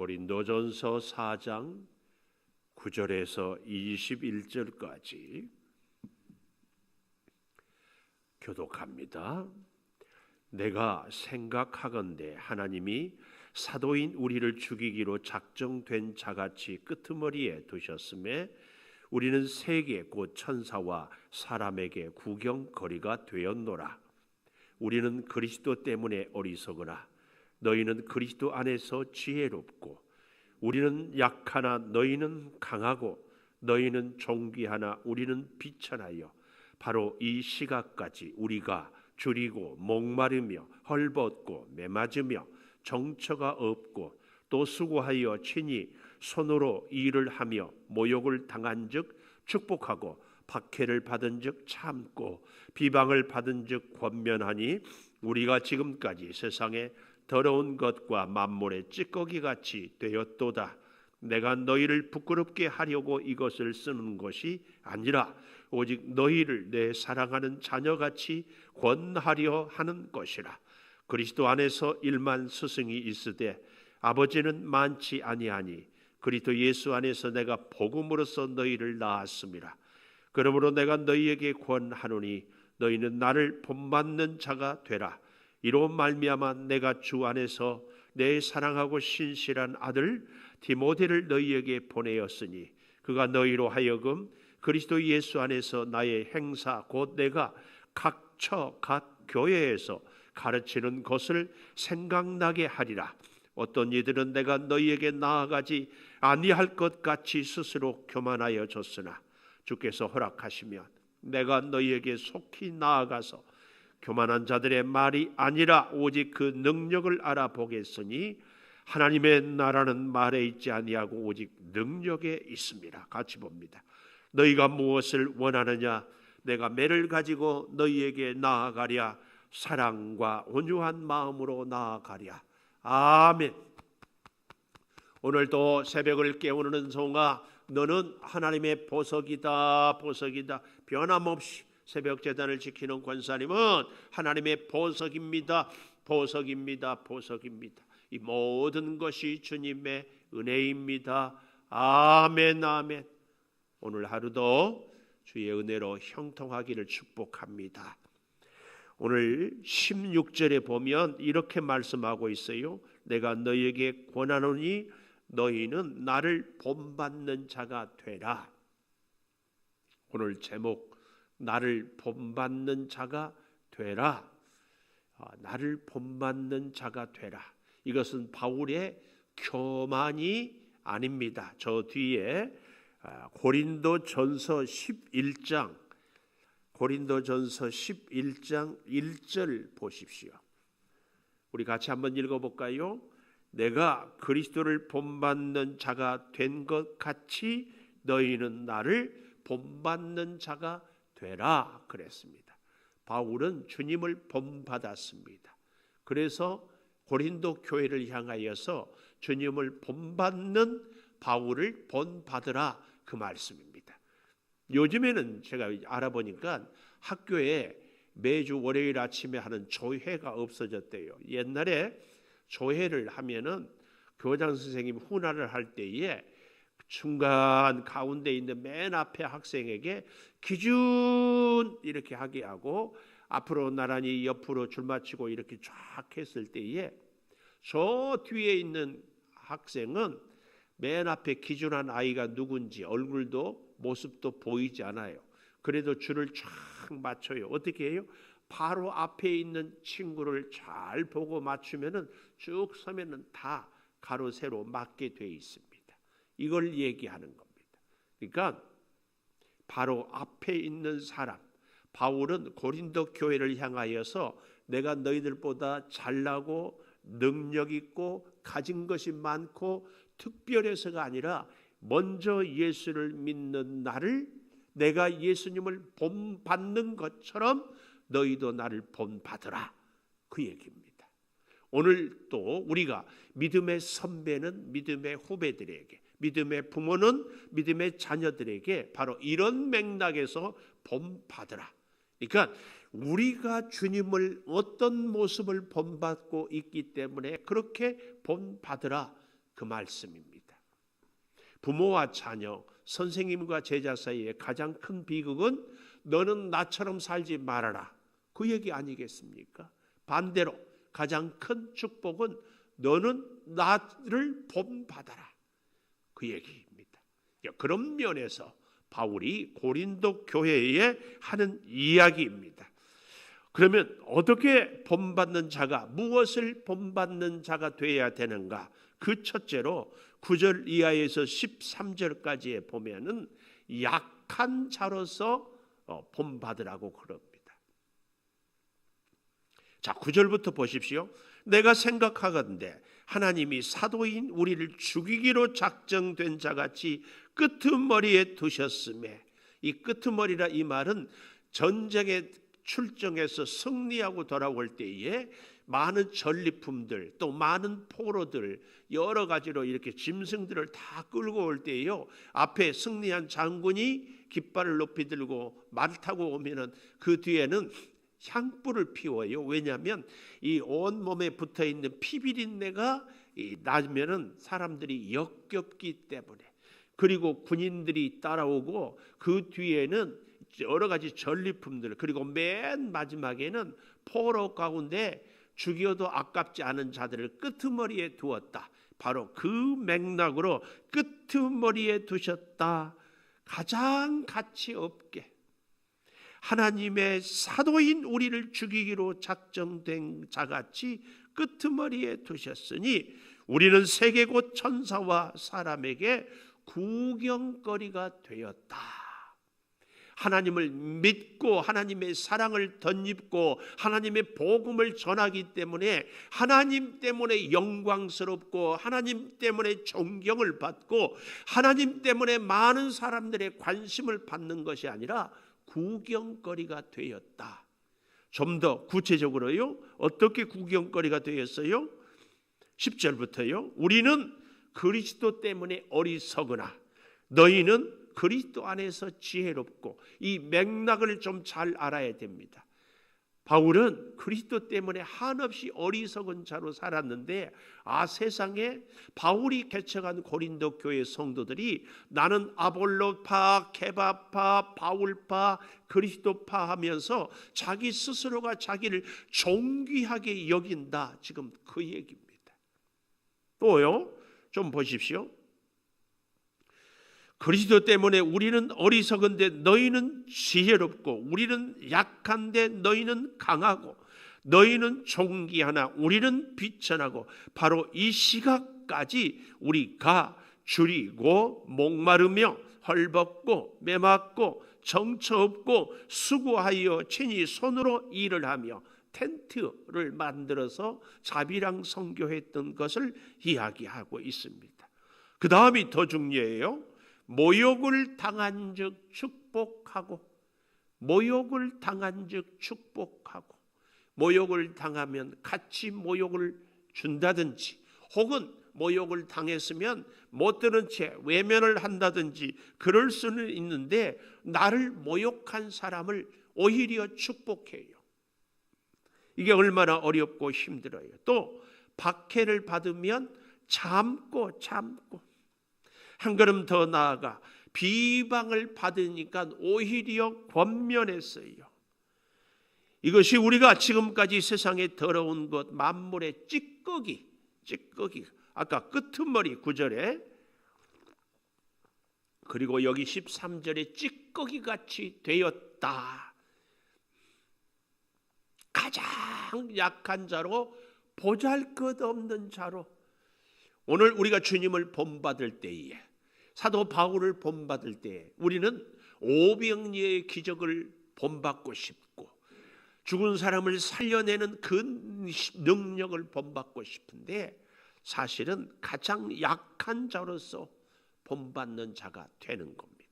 고린도전서 4장 9절에서 21절까지 교독합니다. 내가 생각하건대 하나님이 사도인 우리를 죽이기로 작정된 자같이 끄트머리에 두셨음에 우리는 세계 곧 천사와 사람에게 구경거리가 되었노라. 우리는 그리스도 때문에 어리석으나 너희는 그리스도 안에서 지혜롭고 우리는 약하나 너희는 강하고 너희는 존귀하나 우리는 비천하여 바로 이 시각까지 우리가 줄이고 목마르며 헐벗고 매맞으며 정처가 없고 또 수고하여 친히 손으로 일을 하며 모욕을 당한즉 축복하고 박해를 받은즉 참고 비방을 받은즉 권면하니 우리가 지금까지 세상에 더러운 것과 만물의 찌꺼기같이 되었도다. 내가 너희를 부끄럽게 하려고 이것을 쓰는 것이 아니라 오직 너희를 내 사랑하는 자녀같이 권하려 하는 것이라. 그리스도 안에서 일만 스승이 있으되 아버지는 많지 아니하니 그리스도 예수 안에서 내가 복음으로써 너희를 낳았음이라. 그러므로 내가 너희에게 권하노니 너희는 나를 본받는 자가 되라. 이로 말미암아 내가 주 안에서 내 사랑하고 신실한 아들 디모데를 너희에게 보내었으니 그가 너희로 하여금 그리스도 예수 안에서 나의 행사 곧 내가 각 처 각 교회에서 가르치는 것을 생각나게 하리라. 어떤 이들은 내가 너희에게 나아가지 아니할 것 같이 스스로 교만하여 졌으나 주께서 허락하시면 내가 너희에게 속히 나아가서 교만한 자들의 말이 아니라 오직 그 능력을 알아보겠으니 하나님의 나라는 말에 있지 아니하고 오직 능력에 있습니다. 같이 봅니다. 너희가 무엇을 원하느냐? 내가 매를 가지고 너희에게 나아가랴. 사랑과 온유한 마음으로 나아가랴. 아멘. 오늘도 새벽을 깨우는 은총아, 너는 하나님의 보석이다. 보석이다. 변함없이 새벽 제단을 지키는 권사님은 하나님의 보석입니다. 보석입니다. 보석입니다. 이 모든 것이 주님의 은혜입니다. 아멘. 아멘. 오늘 하루도 주의 은혜로 형통하기를 축복합니다. 오늘 16절에 보면 이렇게 말씀하고 있어요. 내가 너희에게 권하노니 너희는 나를 본받는 자가 되라. 오늘 제목 나를 본받는 자가 되라. 나를 본받는 자가 되라. 이것은 바울의 교만이 아닙니다. 저 뒤에 고린도전서 11장 1절 보십시오. 우리 같이 한번 읽어볼까요? 내가 그리스도를 본받는 자가 된 것 같이 너희는 나를 본받는 자가 되라 그랬습니다. 바울은 주님을 본받았습니다. 그래서 고린도 교회를 향하여서 주님을 본받는 바울을 본받으라 그 말씀입니다. 요즘에는 제가 알아보니까 학교에 매주 월요일 아침에 하는 조회가 없어졌대요. 옛날에 조회를 하면은 교장 선생님 훈화를 할 때에 중간 가운데 있는 맨 앞에 학생에게 기준 이렇게 하게 하고 앞으로 나란히 옆으로 줄 맞추고 이렇게 쫙 했을 때에 저 뒤에 있는 학생은 맨 앞에 기준한 아이가 누군지 얼굴도 모습도 보이지 않아요. 그래도 줄을 쫙 맞춰요. 어떻게 해요? 바로 앞에 있는 친구를 잘 보고 맞추면은 쭉 서면은 다 가로 세로 맞게 돼 있습니다. 이걸 얘기하는 겁니다. 그러니까 바로 앞에 있는 사람, 바울은 고린도 교회를 향하여서 내가 너희들보다 잘나고 능력 있고 가진 것이 많고 특별해서가 아니라 먼저 예수를 믿는 나를 내가 예수님을 본받는 것처럼 너희도 나를 본받으라 그 얘기입니다. 오늘 또 우리가 믿음의 선배는 믿음의 후배들에게, 믿음의 부모는 믿음의 자녀들에게 바로 이런 맥락에서 본받으라. 그러니까 우리가 주님을 어떤 모습을 본받고 있기 때문에 그렇게 본받으라 그 말씀입니다. 부모와 자녀, 선생님과 제자 사이에 가장 큰 비극은 너는 나처럼 살지 말아라, 그 얘기 아니겠습니까? 반대로 가장 큰 축복은 너는 나를 본받아라, 그 얘기입니다. 그런 면에서 바울이 고린도 교회에 하는 이야기입니다. 그러면 어떻게 본받는 자가, 무엇을 본받는 자가 되어야 되는가? 그 첫째로 9절 이하에서 13절까지에 보면은 약한 자로서 본받으라고 그럽니다. 자, 9절부터 보십시오. 내가 생각하건대 하나님이 사도인 우리를 죽이기로 작정된 자같이 끄트머리에 두셨음에, 이 끄트머리라 이 말은 전쟁에 출정해서 승리하고 돌아올 때에 많은 전리품들, 또 많은 포로들, 여러 가지로 이렇게 짐승들을 다 끌고 올 때에요, 앞에 승리한 장군이 깃발을 높이 들고 말 타고 오면은 그 뒤에는 향불을 피워요. 왜냐하면 이 온몸에 붙어있는 피비린내가 나면은 사람들이 역겹기 때문에. 그리고 군인들이 따라오고 그 뒤에는 여러 가지 전리품들, 그리고 맨 마지막에는 포로 가운데 죽여도 아깝지 않은 자들을 끄트머리에 두었다. 바로 그 맥락으로 끄트머리에 두셨다. 가장 가치 없게 하나님의 사도인 우리를 죽이기로 작정된 자같이 끄트머리에 두셨으니 우리는 세계 곧 천사와 사람에게 구경거리가 되었다. 하나님을 믿고 하나님의 사랑을 덧입고 하나님의 복음을 전하기 때문에 하나님 때문에 영광스럽고 하나님 때문에 존경을 받고 하나님 때문에 많은 사람들의 관심을 받는 것이 아니라 구경거리가 되었다. 좀 더 구체적으로요, 어떻게 구경거리가 되었어요? 10절부터요. 우리는 그리스도 때문에 어리석으나 너희는 그리스도 안에서 지혜롭고, 이 맥락을 좀 잘 알아야 됩니다. 바울은 그리스도 때문에 한없이 어리석은 자로 살았는데, 세상에 바울이 개척한 고린도 교회 성도들이 나는 아볼로파, 케바파, 바울파, 그리스도파 하면서 자기 스스로가 자기를 존귀하게 여긴다, 지금 그 얘기입니다. 또요, 좀 보십시오. 그리스도 때문에 우리는 어리석은데 너희는 지혜롭고, 우리는 약한데 너희는 강하고, 너희는 존귀하나 우리는 비천하고, 바로 이 시각까지 우리가 줄이고 목마르며 헐벗고 매맞고 정처 없고 수고하여 친히 손으로 일을 하며 텐트를 만들어서 자비랑 선교했던 것을 이야기하고 있습니다. 그 다음이 더 중요해요. 모욕을 당한 즉 축복하고, 모욕을 당한 즉 축복하고, 모욕을 당하면 같이 모욕을 준다든지, 혹은 모욕을 당했으면 못 들은 채 외면을 한다든지 그럴 수는 있는데, 나를 모욕한 사람을 오히려 축복해요. 이게 얼마나 어렵고 힘들어요. 또 박해를 받으면 참고 한 걸음 더 나아가 비방을 받으니까 오히려 권면했어요. 이것이 우리가 지금까지 세상에 더러운 것, 만물의 찌꺼기, 아까 끄트머리 9절에, 그리고 여기 13절에 찌꺼기같이 되었다. 가장 약한 자로, 보잘것없는 자로. 오늘 우리가 주님을 본받을 때에, 사도 바울을 본받을 때에 우리는 오병이의 기적을 본받고 싶고, 죽은 사람을 살려내는 그 능력을 본받고 싶은데, 사실은 가장 약한 자로서 본받는 자가 되는 겁니다.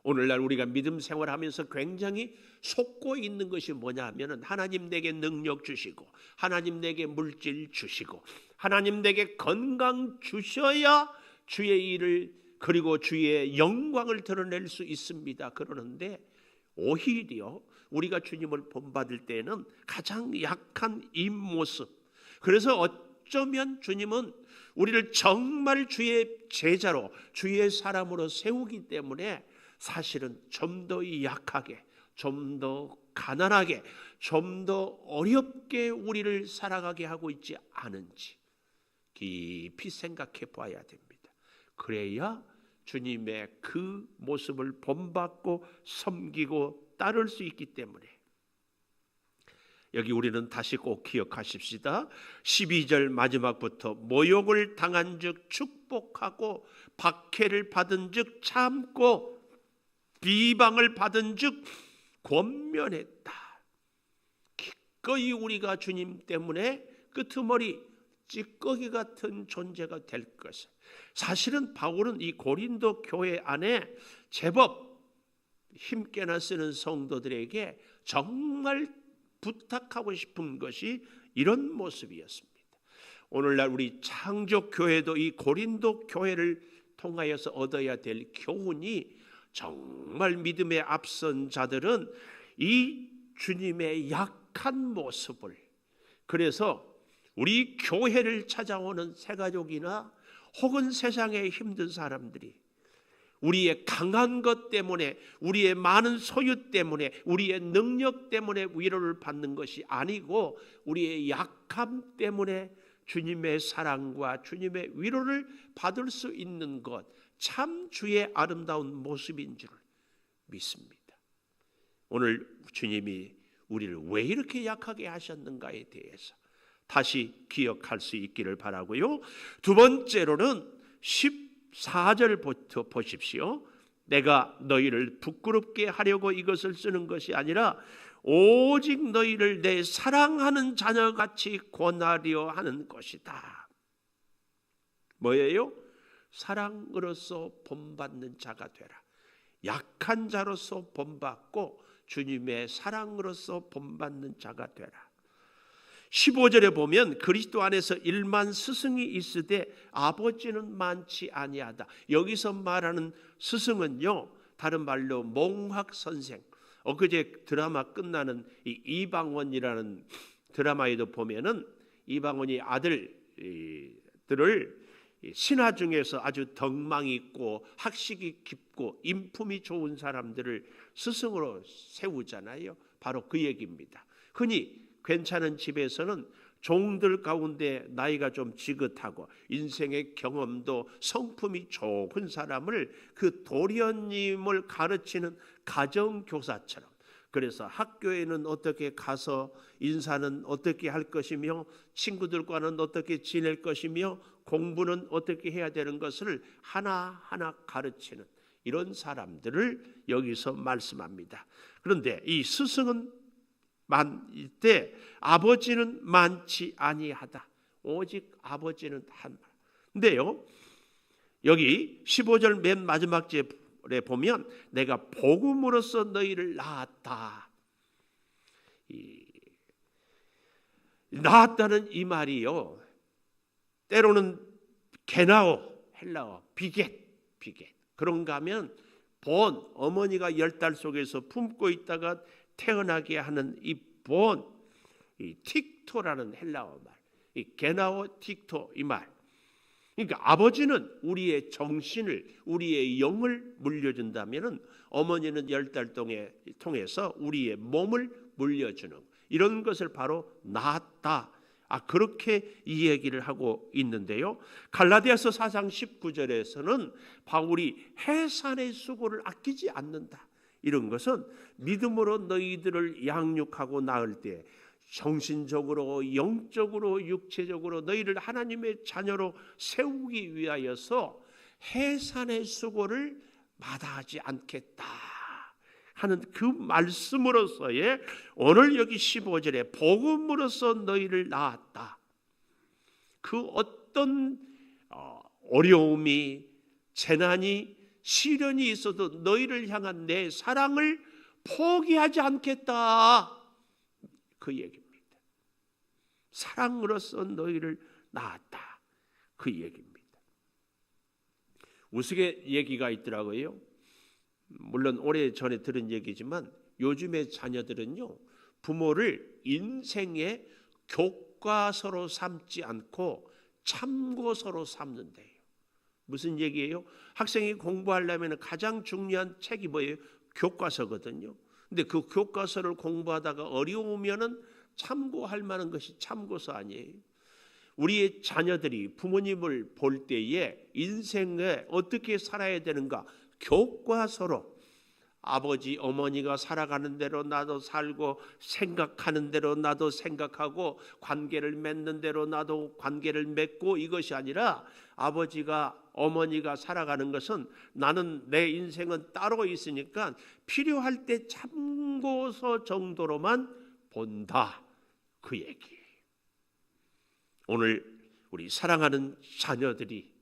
오늘날 우리가 믿음 생활하면서 굉장히 속고 있는 것이 뭐냐 하면은, 하나님 내게 능력 주시고, 하나님 내게 물질 주시고, 하나님 내게 건강 주셔야 주의 일을, 그리고 주의 영광을 드러낼 수 있습니다. 그러는데 오히려 우리가 주님을 본받을 때는 가장 약한 이 모습, 그래서 어쩌면 주님은 우리를 정말 주의 제자로, 주의 사람으로 세우기 때문에 사실은 좀 더 약하게, 좀 더 가난하게, 좀 더 어렵게 우리를 살아가게 하고 있지 않은지 깊이 생각해 봐야 됩니다. 그래야 주님의 그 모습을 본받고 섬기고 따를 수 있기 때문에. 여기 우리는 다시 꼭 기억하십시다. 12절 마지막부터 모욕을 당한 즉 축복하고 박해를 받은 즉 참고 비방을 받은 즉 권면했다. 기꺼이 우리가 주님 때문에 끄트머리 찌꺼기 같은 존재가 될 것을. 사실은 바울은 이 고린도 교회 안에 제법 힘께나 쓰는 성도들에게 정말 부탁하고 싶은 것이 이런 모습이었습니다. 오늘날 우리 창조교회도 이 고린도 교회를 통하여서 얻어야 될 교훈이, 정말 믿음에 앞선 자들은 이 주님의 약한 모습을, 그래서 우리 교회를 찾아오는 새가족이나 혹은 세상에 힘든 사람들이 우리의 강한 것 때문에, 우리의 많은 소유 때문에, 우리의 능력 때문에 위로를 받는 것이 아니고 우리의 약함 때문에 주님의 사랑과 주님의 위로를 받을 수 있는 것, 참 주의 아름다운 모습인 줄 믿습니다. 오늘 주님이 우리를 왜 이렇게 약하게 하셨는가에 대해서 다시 기억할 수 있기를 바라고요. 두 번째로는 14절부터 보십시오. 내가 너희를 부끄럽게 하려고 이것을 쓰는 것이 아니라 오직 너희를 내 사랑하는 자녀같이 권하려 하는 것이다. 뭐예요? 사랑으로서 본받는 자가 되라. 약한 자로서 본받고 주님의 사랑으로서 본받는 자가 되라. 15절에 보면 그리스도 안에서 일만 스승이 있으되 아버지는 많지 아니하다. 여기서 말하는 스승은요, 다른 말로 몽학 선생. 엊그제 드라마 끝나는 이 이방원이라는 드라마에도 보면은 이방원이 아들들을 신하 중에서 아주 덕망이 있고 학식이 깊고 인품이 좋은 사람들을 스승으로 세우잖아요. 바로 그 얘기입니다. 흔히 괜찮은 집에서는 종들 가운데 나이가 좀 지긋하고 인생의 경험도 성품이 좋은 사람을 그 도련님을 가르치는 가정교사처럼, 그래서 학교에는 어떻게 가서 인사는 어떻게 할 것이며 친구들과는 어떻게 지낼 것이며 공부는 어떻게 해야 되는 것을 하나하나 가르치는 이런 사람들을 여기서 말씀합니다. 그런데 이 스승은 많을 아버지는 많지 아니하다. 오직 아버지는 한 말. 근데요, 여기 15절 맨 마지막 절에 보면 내가 복음으로써 너희를 낳았다. 낳았다는 이 말이요, 때로는 게나오, 헬라어, 비겟. 그런가 하면 본, 어머니가 10달 속에서 품고 있다가 태어나게 하는 이 본, 이 틱토라는 헬라어 말, 이 게나오 틱토 이 말. 그러니까 아버지는 우리의 정신을, 우리의 영을 물려준다면은 어머니는 10달 통해서 우리의 몸을 물려주는 이런 것을 바로 낳았다. 그렇게 이 얘기를 하고 있는데요. 갈라디아서 4장 19절에서는 바울이 해산의 수고를 아끼지 않는다. 이런 것은 믿음으로 너희들을 양육하고 낳을 때 정신적으로, 영적으로, 육체적으로 너희를 하나님의 자녀로 세우기 위하여서 해산의 수고를 마다하지 않겠다 하는 그 말씀으로서의 오늘 여기 15절에 복음으로써 너희를 낳았다. 그 어떤 어려움이, 재난이, 시련이 있어도 너희를 향한 내 사랑을 포기하지 않겠다. 그 얘기입니다. 사랑으로서 너희를 낳았다. 그 얘기입니다. 우스갯 얘기가 있더라고요. 물론 오래전에 들은 얘기지만 요즘의 자녀들은요, 부모를 인생의 교과서로 삼지 않고 참고서로 삼는데요. 무슨 얘기예요? 학생이 공부하려면 가장 중요한 책이 뭐예요? 교과서거든요. 근데 그 교과서를 공부하다가 어려우면은 참고할 만한 것이 참고서 아니에요. 우리의 자녀들이 부모님을 볼 때에 인생에 어떻게 살아야 되는가 교과서로 아버지 어머니가 살아가는 대로 나도 살고 생각하는 대로 나도 생각하고 관계를 맺는 대로 나도 관계를 맺고 이것이 아니라 아버지가 어머니가 살아가는 것은 나는 내 인생은 따로 있으니까 필요할 때 참고서 정도로만 본다 그 얘기예요. 오늘 우리 사랑하는 자녀들이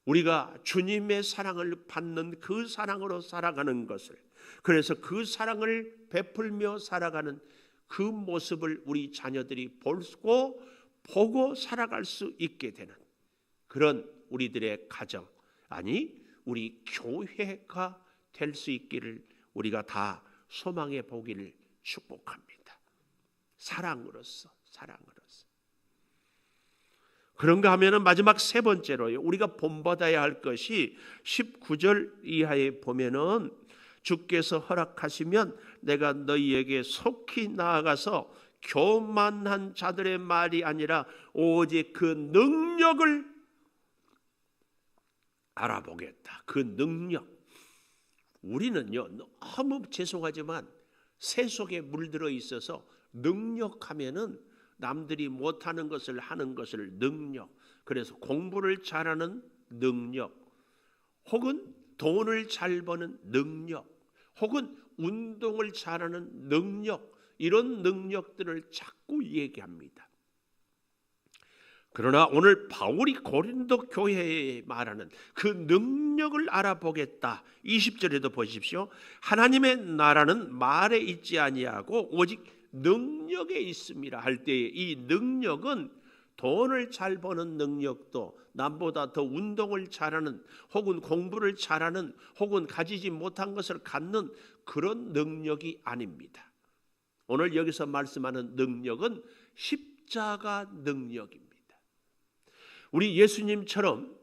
우리가 주님의 사랑을 받는 그 사랑으로 살아가는 것을, 그래서 그 사랑을 베풀며 살아가는 그 모습을 우리 자녀들이 보고 살아갈 수 있게 되는 그런 우리들의 가정, 아니 우리 교회가 될 수 있기를 우리가 다 소망해 보기를 축복합니다. 사랑으로서. 그런가 하면은 마지막 세 번째로요. 우리가 본받아야 할 것이 19절 이하에 보면은 주께서 허락하시면 내가 너희에게 속히 나아가서 교만한 자들의 말이 아니라 오직 그 능력을 알아보겠다. 그 능력. 우리는요 너무 죄송하지만 새 속에 물들어 있어서 능력하면은 남들이 못하는 것을 하는 것을 능력, 그래서 공부를 잘하는 능력, 혹은 돈을 잘 버는 능력, 혹은 운동을 잘하는 능력, 이런 능력들을 자꾸 얘기합니다. 그러나 오늘 바울이 고린도 교회에 말하는 그 능력을 알아보겠다. 20절에도 보십시오. 하나님의 나라는 말에 있지 아니하고 오직 능력에 있음이라 할 때에 이 능력은 돈을 잘 버는 능력도 남보다 더 운동을 잘하는 혹은 공부를 잘하는 혹은 가지지 못한 것을 갖는 그런 능력이 아닙니다. 오늘 여기서 말씀하는 능력은 십자가 능력입니다. 우리 예수님처럼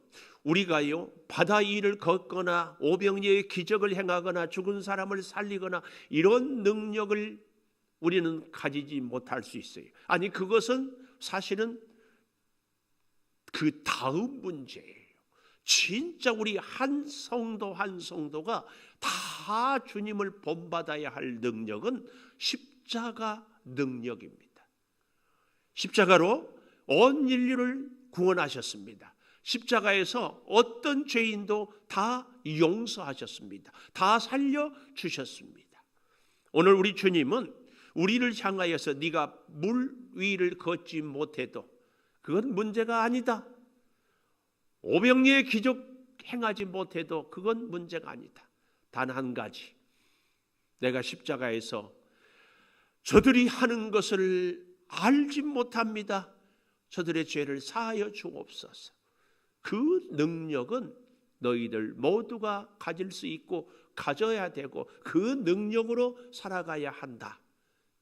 우리가요 바다 위를 걷거나 오병이어의 기적을 행하거나 죽은 사람을 살리거나 이런 능력을 우리는 가지지 못할 수 있어요. 아니 그것은 사실은 그 다음 문제예요. 진짜 우리 한 성도가 다 주님을 본받아야 할 능력은 십자가 능력입니다. 십자가로 온 인류를 구원하셨습니다. 십자가에서 어떤 죄인도 다 용서하셨습니다. 다 살려주셨습니다. 오늘 우리 주님은 우리를 향하여서 네가 물 위를 걷지 못해도 그건 문제가 아니다. 오병이어의 기적 행하지 못해도 그건 문제가 아니다. 단 한 가지, 내가 십자가에서 저들이 하는 것을 알지 못합니다. 저들의 죄를 사하여 주옵소서. 그 능력은 너희들 모두가 가질 수 있고 가져야 되고 그 능력으로 살아가야 한다.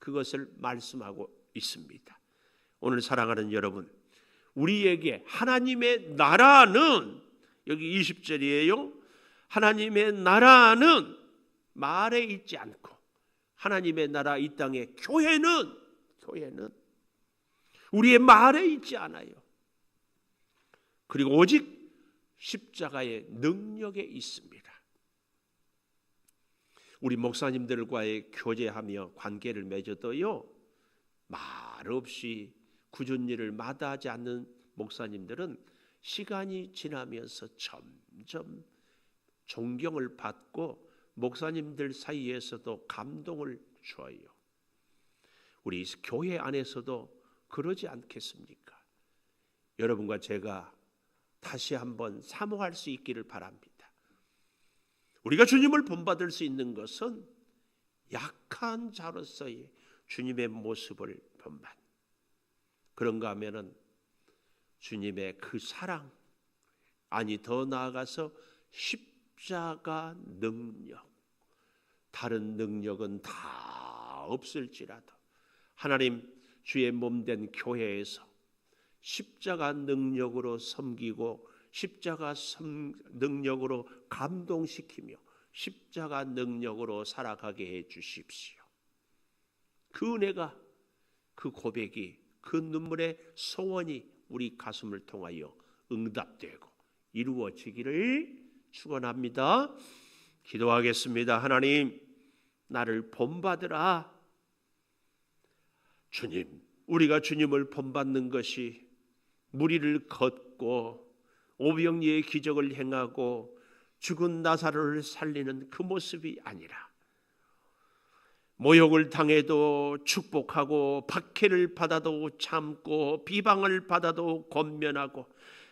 그것을 말씀하고 있습니다. 오늘 사랑하는 여러분, 우리에게 하나님의 나라는 여기 20절이에요. 하나님의 나라는 말에 있지 않고 하나님의 나라 이 땅의 교회는 우리의 말에 있지 않아요. 그리고 오직 십자가의 능력에 있습니다. 우리 목사님들과의 교제하며 관계를 맺어도요 말 없이 굳은 일을 마다하지 않는 목사님들은 시간이 지나면서 점점 존경을 받고 목사님들 사이에서도 감동을 줘요. 우리 교회 안에서도 그러지 않겠습니까? 여러분과 제가 다시 한번 사모할 수 있기를 바랍니다. 우리가 주님을 본받을 수 있는 것은 약한 자로서의 주님의 모습을 본받. 그런가 하면은 주님의 그 사랑, 아니 더 나아가서 십자가 능력, 다른 능력은 다 없을지라도 하나님 주의 몸된 교회에서 십자가 능력으로 섬기고 십자가 능력으로 감동시키며 십자가 능력으로 살아가게 해 주십시오. 그 은혜가, 그 고백이, 그 눈물의 소원이 우리 가슴을 통하여 응답되고 이루어지기를 축원합니다. 기도하겠습니다. 하나님, 나를 본받으라. 주님, 우리가 주님을 본받는 것이 무리를 걷고 오병이의 기적을 행하고 죽은 나사로를 살리는 그 모습이 아니라 모욕을 당해도 축복하고 박해를 받아도 참고 비방을 받아도 권면하고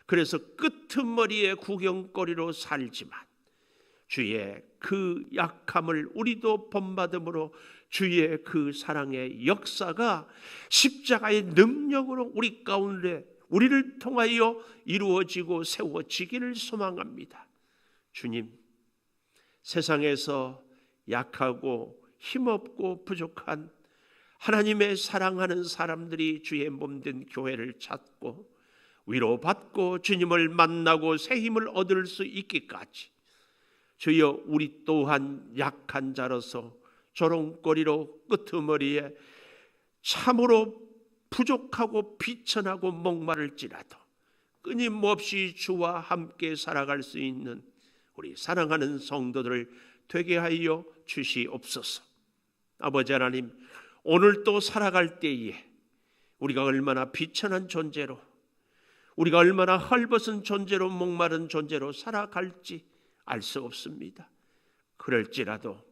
그래서 끄트머리의 구경거리로 살지만 주의 그 약함을 우리도 본받음으로 주의 그 사랑의 역사가 십자가의 능력으로 우리 가운데 우리를 통하여 이루어지고 세워지기를 소망합니다. 주님, 세상에서 약하고 힘없고 부족한 하나님의 사랑하는 사람들이 주의 몸된 교회를 찾고 위로받고 주님을 만나고 새 힘을 얻을 수 있기까지 주여 우리 또한 약한 자로서 조롱거리로 끄트머리에 참으로 부족하고 비천하고 목마를지라도 끊임없이 주와 함께 살아갈 수 있는 우리 사랑하는 성도들을 되게 하여 주시옵소서. 아버지 하나님, 오늘 또 살아갈 때에 우리가 얼마나 비천한 존재로, 우리가 얼마나 헐벗은 존재로, 목마른 존재로 살아갈지 알 수 없습니다. 그럴지라도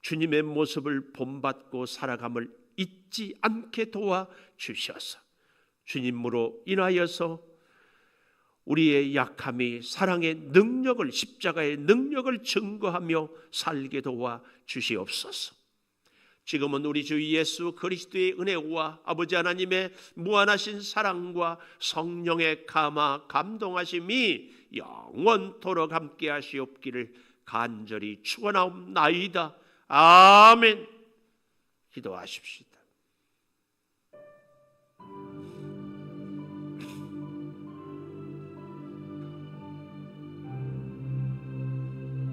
주님의 모습을 본받고 살아감을 잊지 않게 도와주셔서 주님으로 인하여서 우리의 약함이 사랑의 능력을, 십자가의 능력을 증거하며 살게 도와주시옵소서. 지금은 우리 주 예수 그리스도의 은혜와 아버지 하나님의 무한하신 사랑과 성령의 감화 감동하심이 영원토록 함께 하시옵기를 간절히 축원하옵나이다. 아멘. 기도하십시다.